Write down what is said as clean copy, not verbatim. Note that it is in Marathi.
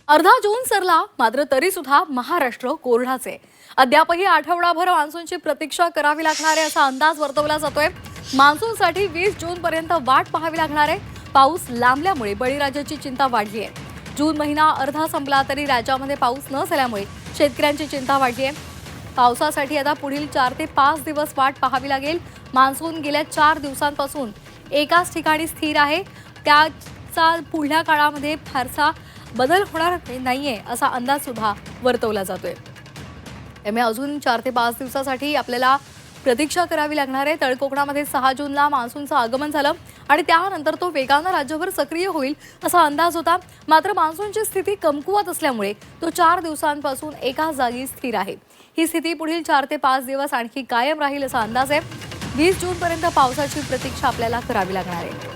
अर्धा जून सरला, मात्र तरी सुद्धा महाराष्ट्र कोरडाच आहे. अद्यापही आठवडाभर मान्सूनची प्रतीक्षा करावी लागणार आहे असा अंदाज वर्तवला जातोय. मान्सूनसाठी 20 जून पर्यंत वाट पाहावी लागणार आहे. पाऊस लांबल्यामुळे बळीराजाची चिंता वाढली आहे. जून महिना अर्धा संपला तरी राज्यामध्ये पाऊस न झाल्यामुळे शेतकऱ्यांची चिंता वाढली आहे. पावसासाठी आता पुढील 4 ते 5 दिवस वाट पाहावी लागेल. मान्सून गेल्या 4 दिवसांपासून एकाच ठिकाणी स्थिर आहे. त्याचा पुढल्या काळामध्ये फारसा बदल होणार नाहीये असा अंदाज सुद्धा वर्तवला जातोय. त्यामुळे अजून 4 ते 5 दिवसासाठी आपल्याला प्रतीक्षा करावी लागणार आहे. तळकोकणामध्ये 6 जूनला मान्सूनचं आगमन झालं आणि त्यानंतर तो वेगानं राज्यभर सक्रिय होईल असा अंदाज होता. मात्र मान्सूनची स्थिती कमकुवत असल्यामुळे तो 4 दिवसांपासून एकाच जागी स्थिर आहे. ही स्थिती पुढील 4 ते 5 दिवस आणखी कायम राहील असा अंदाज आहे. 20 जूनपर्यंत पावसाची प्रतीक्षा आपल्याला करावी लागणार आहे.